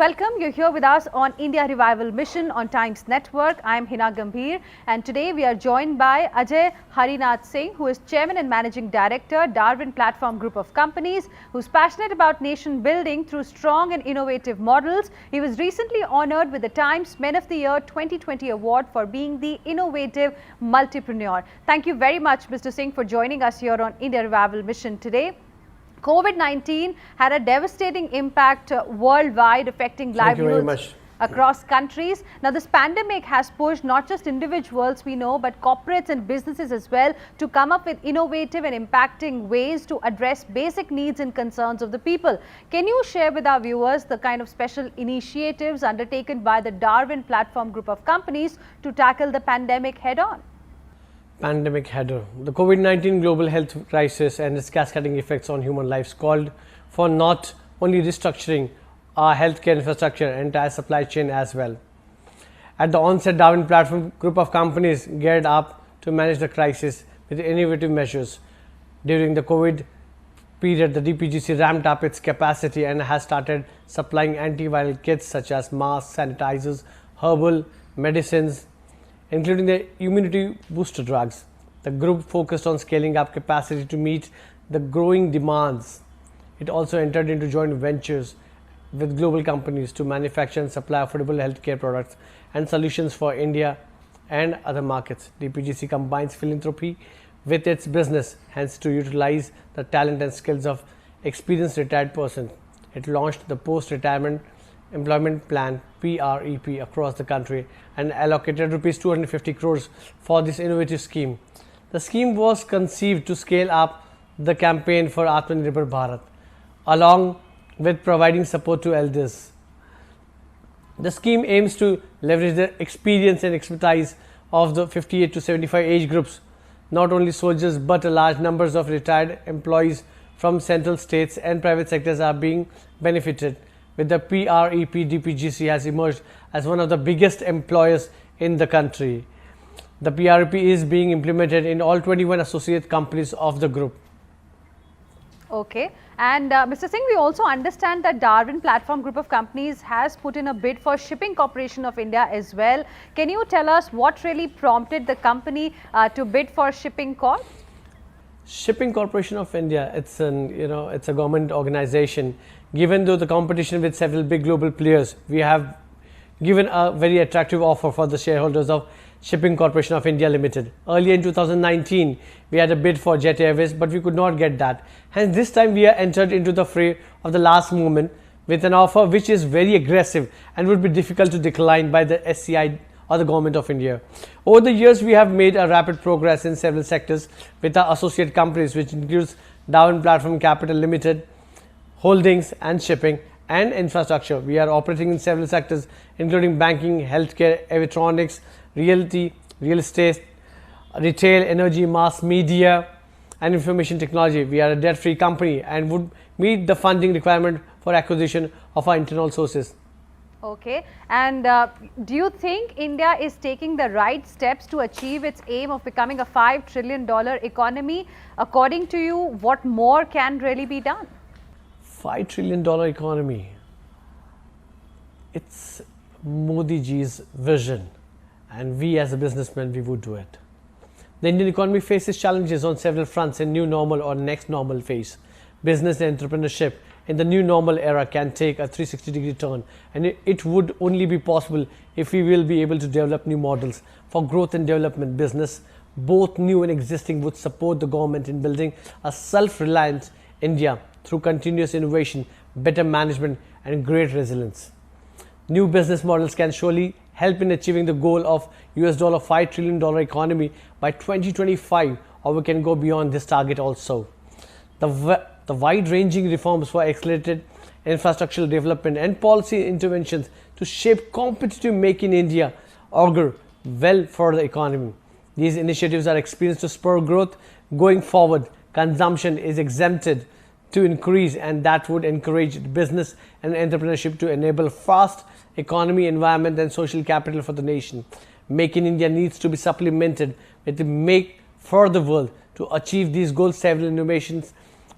welcome. You're here with us on India Revival Mission on Times Network. I'm Hina Gambhir, and today we are joined by Ajay Harinath Singh, who is Chairman and Managing Director, Darwin Platform Group of Companies, who's passionate about nation building through strong and innovative models. He was recently honored with the Times Men of the Year 2020 award for being the innovative multipreneur. Thank you very much, Mr. Singh, for joining us here on India Revival Mission today. COVID-19 had a devastating impact worldwide, affecting livelihoods across countries. Now, this pandemic has pushed not just individuals, we know, but corporates and businesses as well to come up with innovative and impacting ways to address basic needs and concerns of the people. Can you share with our viewers the kind of special initiatives undertaken by the Darwin Platform Group of Companies to tackle the pandemic head-on? Pandemic header. The COVID-19 global health crisis and its cascading effects on human lives called for not only restructuring our healthcare infrastructure and entire supply chain as well. At the onset, Darwin Platform Group of Companies geared up to manage the crisis with innovative measures. During the COVID period, the dpgc ramped up its capacity and has started supplying antiviral kits such as masks, sanitizers, herbal medicines, including the immunity booster drugs. The group focused on scaling up capacity to meet the growing demands. It also entered into joint ventures with global companies to manufacture and supply affordable healthcare products and solutions for India and other markets. dpgc combines philanthropy with its business, hence to utilize the talent and skills of experienced retired persons. It launched the post-retirement employment plan PREP across the country and allocated rupees 250 crores for this innovative scheme. The scheme was conceived to scale up the campaign for Atmanirbhar Bharat, along with providing support to elders. The scheme aims to leverage the experience and expertise of the 58 to 75 age groups, not only soldiers but a large numbers of retired employees from central states and private sectors are being benefited. With the PREP, dpgc has emerged as one of the biggest employers in the country. The PREP is being implemented in all 21 associate companies of the group. Okay. And Mr. Singh, we also understand that Darwin Platform Group of Companies has put in a bid for Shipping Corporation of India as well. Can you tell us what really prompted the company to bid for Shipping Corp? Shipping Corporation of India, it's a government organization. Given though the competition with several big global players, we have given a very attractive offer for the shareholders of Shipping Corporation of India Limited. Earlier in 2019, we had a bid for Jet Airways, but we could not get that. Hence, this time we are entered into the fray of the last moment with an offer which is very aggressive and would be difficult to decline by the SCI or the Government of India. Over the years, we have made a rapid progress in several sectors with our associate companies, which includes Darwin Platform Capital Limited, Holdings and Shipping and Infrastructure. We are operating in several sectors, including banking, healthcare, avionics, realty, real estate, retail, energy, mass media, and information technology. We are a debt-free company and would meet the funding requirement for acquisition of our internal sources. Okay. And do you think India is taking the right steps to achieve its aim of becoming a $5 trillion economy? According to you, what more can really be done? $5 trillion economy. It's Modi ji's vision, and we as a businessman, we would do it. The Indian economy faces challenges on several fronts in new normal or next normal phase. Business and entrepreneurship in the new normal era can take a 360-degree turn, and it would only be possible if we will be able to develop new models for growth and development. Business, both new and existing, would support the government in building a self-reliant India through continuous innovation, better management and great resilience. New business models can surely help in achieving the goal of $5 trillion economy by 2025, or we can go beyond this target also. The wide-ranging reforms for accelerated infrastructural development and policy interventions to shape competitive make in India augur well for the economy. These initiatives are experienced to spur growth. Going forward, consumption is exempted to increase, and that would encourage business and entrepreneurship to enable fast economy, environment and social capital for the nation. Make in India needs to be supplemented with the Make for the World. To achieve these goals, several innovations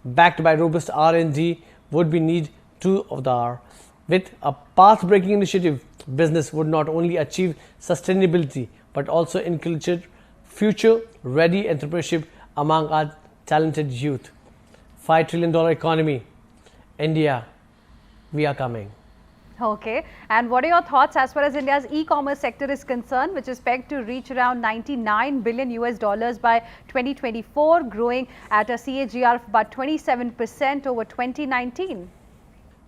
backed by robust R&D would be need to of the hour. With a path-breaking initiative, business would not only achieve sustainability but also encourage future-ready entrepreneurship among our talented youth. $5 trillion economy, India, we are coming. Okay, and what are your thoughts as far as India's e-commerce sector is concerned, which is pegged to reach around 99 billion US dollars by 2024, growing at a CAGR of about 27% over 2019?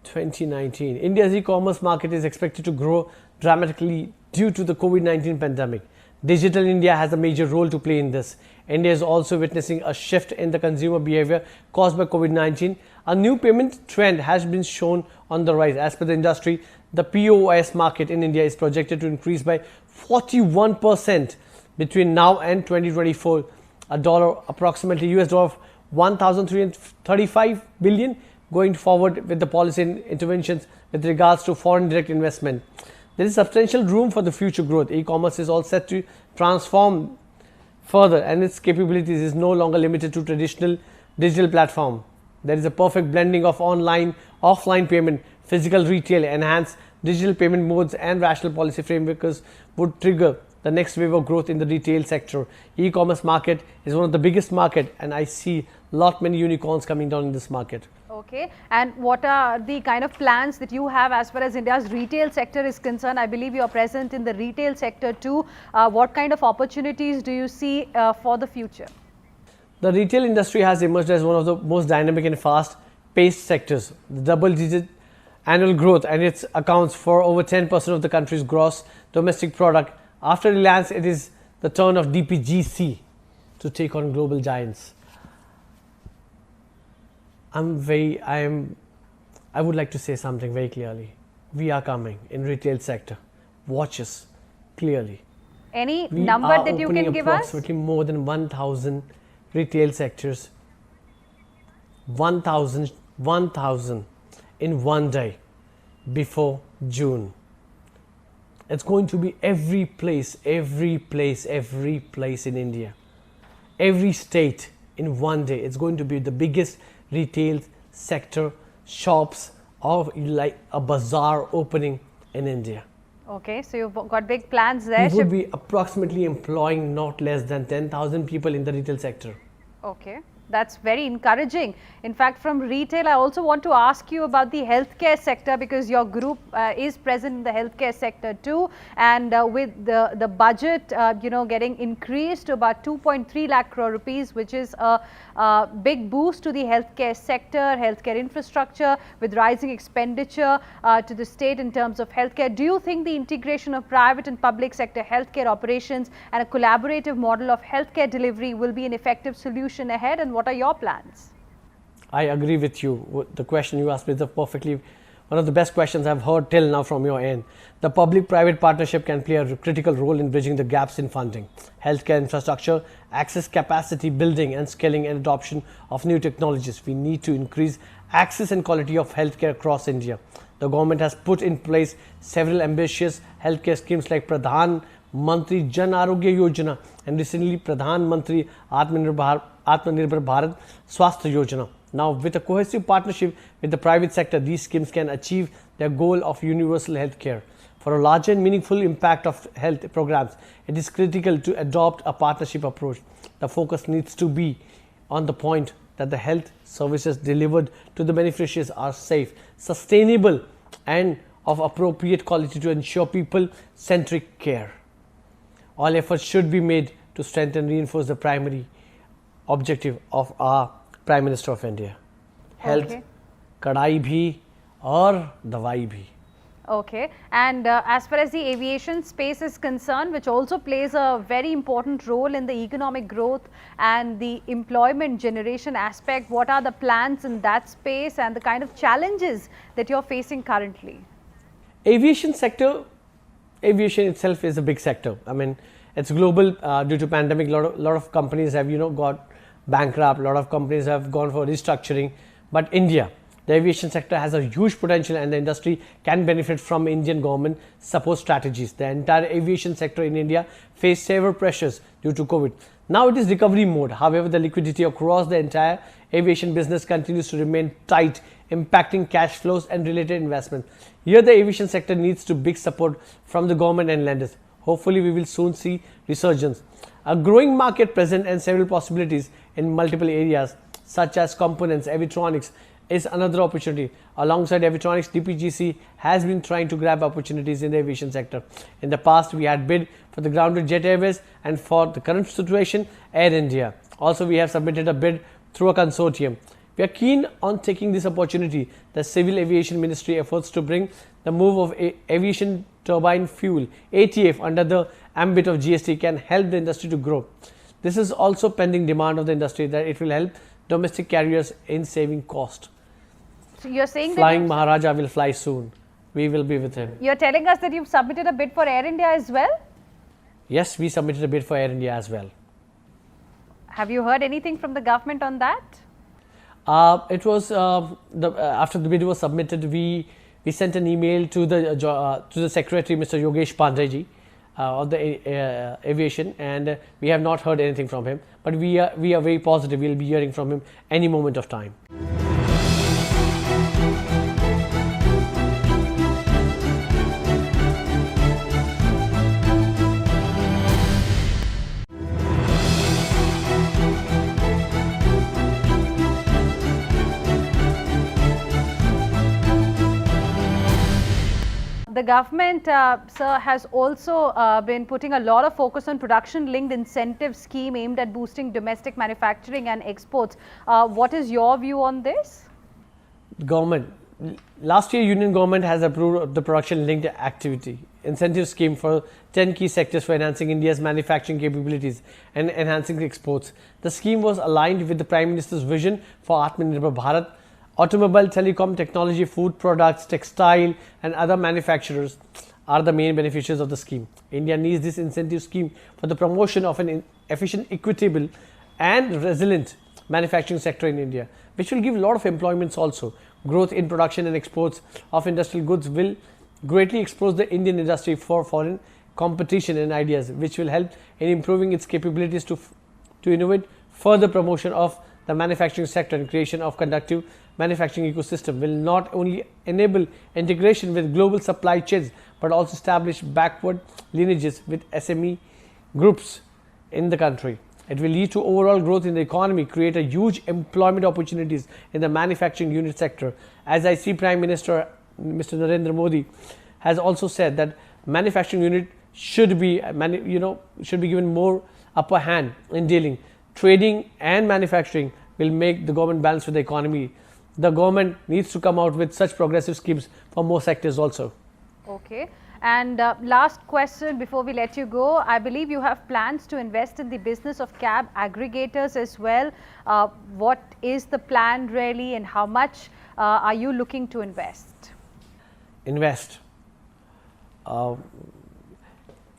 2019, India's e-commerce market is expected to grow dramatically due to the COVID-19 pandemic. Digital India has a major role to play in this. India is also witnessing a shift in the consumer behavior caused by COVID-19. A new payment trend has been shown on the rise. As per the industry, the POS market in India is projected to increase by 41% between now and 2024. A dollar, approximately US dollar of 1,335 billion going forward with the policy interventions with regards to foreign direct investment. There is substantial room for the future growth. E-commerce is all set to transform further, and its capabilities is no longer limited to traditional digital platform. There is a perfect blending of online, offline payment, physical retail, enhanced digital payment modes, and rational policy frameworks would trigger the next wave of growth in the retail sector. E-commerce market is one of the biggest market, and I see many unicorns coming down in this market. Okay, and what are the kind of plans that you have as far as India's retail sector is concerned? I believe you are present in the retail sector too. What kind of opportunities do you see for the future? The retail industry has emerged as one of the most dynamic and fast-paced sectors. The double-digit annual growth, and it accounts for over 10% of the country's gross domestic product. After Reliance, it is the turn of dpgc to take on global giants. I would like to say something very clearly. We are coming in retail sector. Watch us clearly. Any number that you can give us? Approximately more than 1,000 retail sectors. 1,000 in one day before June. It's going to be every place in India. Every state in one day. It's going to be the biggest retail sector, shops, or like a bazaar opening in India. Okay, so you've got big plans there. We would be approximately employing not less than 10,000 people in the retail sector. Okay, that's very encouraging. In fact, from retail, I also want to ask you about the healthcare sector, because your group is present in the healthcare sector too, and with the budget getting increased to about 2.3 lakh crore rupees, which is a big boost to the healthcare sector, healthcare infrastructure, with rising expenditure to the state in terms of healthcare. Do you think the integration of private and public sector healthcare operations and a collaborative model of healthcare delivery will be an effective solution ahead, and what are your plans? I agree with you. The question you asked me is one of the best questions I've heard till now from your end. The public-private partnership can play a critical role in bridging the gaps in funding, healthcare infrastructure, access capacity building, and scaling and adoption of new technologies. We need to increase access and quality of healthcare across India. The government has put in place several ambitious healthcare schemes like Pradhan Mantri Jan Arogya Yojana and recently Pradhan Mantri Atmanirbhar Bharat Swasthya Yojana. Now, with a cohesive partnership with the private sector, these schemes can achieve their goal of universal health care. For a larger and meaningful impact of health programs, it is critical to adopt a partnership approach. The focus needs to be on the point that the health services delivered to the beneficiaries are safe, sustainable, and of appropriate quality to ensure people-centric care. All efforts should be made to strengthen and reinforce the primary objective of our Prime Minister of India. Health, kadai bhi aur dawai bhi. Okay, and as far as the aviation space is concerned, which also plays a very important role in the economic growth and the employment generation aspect, what are the plans in that space and the kind of challenges that you're facing currently? Aviation sector, aviation itself is a big sector. I mean, it's global due to pandemic. Lot of companies have got bankrupt. A lot of companies have gone for restructuring. But India, the aviation sector has a huge potential, and the industry can benefit from Indian government support strategies. The entire aviation sector in India faced severe pressures due to COVID. Now it is recovery mode. However, the liquidity across the entire aviation business continues to remain tight, impacting cash flows and related investments. Here the aviation sector needs to big support from the government and lenders. Hopefully we will soon see resurgence. A growing market present and several possibilities in multiple areas such as components, avionics is another opportunity. Alongside avionics, DPGC has been trying to grab opportunities in the aviation sector. In the past, we had bid for the grounded Jet Airways, and for the current situation, Air India. Also, we have submitted a bid through a consortium. We are keen on taking this opportunity. The Civil Aviation Ministry efforts to bring the move of aviation turbine fuel ATF under the ambit of GST can help the industry to grow. This is also pending demand of the industry that it will help domestic carriers in saving cost. So you're saying Flying that Maharaja will fly soon. We will be with him. you're telling us that you've submitted a bid for Air India as well? Yes, we submitted a bid for Air India as well. Have you heard anything from the government on that? It was after the bid was submitted, we sent an email to the secretary, Mr. Yogesh Pandey of the aviation, and we have not heard anything from him. But we are very positive we will be hearing from him any moment of time. The government, sir, has also been putting a lot of focus on production-linked incentive scheme aimed at boosting domestic manufacturing and exports. What is your view on this? Government. Last year, Union Government has approved the production-linked activity incentive scheme for 10 key sectors for enhancing India's manufacturing capabilities and enhancing exports. The scheme was aligned with the Prime Minister's vision for Atmanirbhar Bharat. Automobile, telecom, technology, food products, textile and other manufacturers are the main beneficiaries of the scheme. India needs this incentive scheme for the promotion of an efficient, equitable and resilient manufacturing sector in India, which will give a lot of employments also. Growth in production and exports of industrial goods will greatly expose the Indian industry for foreign competition and ideas, which will help in improving its capabilities to innovate. Further promotion of the manufacturing sector and creation of conducive manufacturing ecosystem will not only enable integration with global supply chains but also establish backward lineages with SME groups in the country. It will lead to overall growth in the economy, create a huge employment opportunities in the manufacturing unit sector. As I see, Prime Minister Mr. Narendra Modi has also said that manufacturing unit should be given more upper hand in dealing. Trading and manufacturing will make the government balance with the economy. The government needs to come out with such progressive schemes for more sectors also. Okay. And last question before we let you go, I believe you have plans to invest in the business of cab aggregators as well. What is the plan really, and how much are you looking to invest? Invest.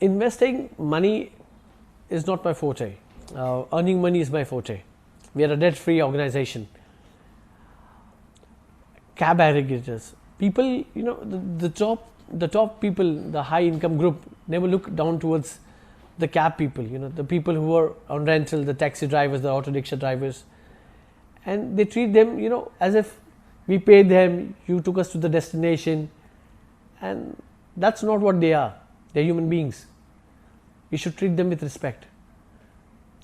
Investing money is not my forte. Earning money is my forte. We are a debt-free organization. Cab aggregators, people, the top people, the high income group never look down towards the cab people, the people who are on rental, the taxi drivers, the auto rickshaw drivers, and they treat them, as if we paid them, you took us to the destination, and that's not what they are. They're human beings. We should treat them with respect,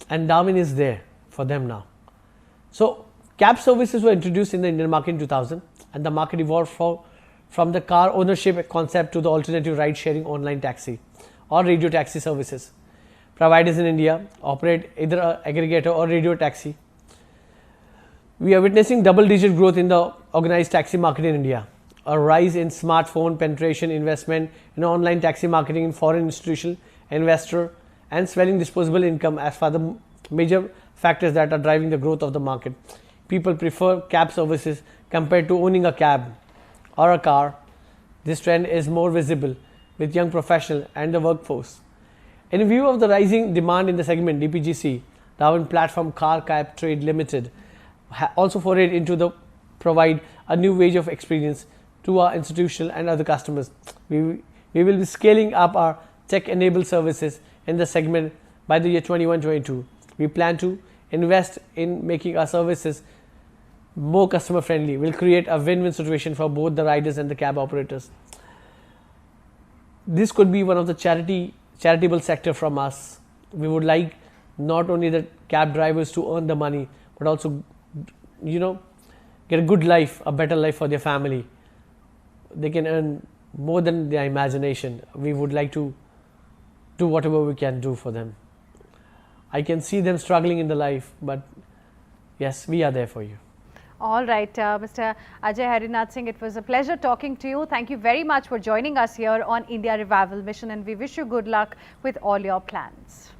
and Darwin is there for them now. So cab services were introduced in the Indian market in 2000, and the market evolved from the car ownership concept to the alternative ride-sharing online taxi or radio taxi services. Providers in India operate either an aggregator or radio taxi. We are witnessing double-digit growth in the organized taxi market in India. A rise in smartphone penetration, investment in online taxi marketing in foreign institutional investor, and swelling disposable income as for the major factors that are driving the growth of the market. People prefer cab services compared to owning a cab or a car. This trend is more visible with young professionals and the workforce. In view of the rising demand in the segment, DPGC, Darwin Platform Car Cab Trade Limited, also forayed into the provide a new wage of experience to our institutional and other customers. We will be scaling up our tech-enabled services in the segment by the year 21-22. We plan to invest in making our services more customer friendly. Will create a win-win situation for both the riders and the cab operators. this could be one of the charitable sector from us. We would like not only the cab drivers to earn the money, but also, get a good life, a better life for their family. They can earn more than their imagination. We would like to do whatever we can do for them. I can see them struggling in the life, but yes, we are there for you. All right, Mr. Ajay Harinath Singh, it was a pleasure talking to you. Thank you very much for joining us here on India Revival Mission, and we wish you good luck with all your plans.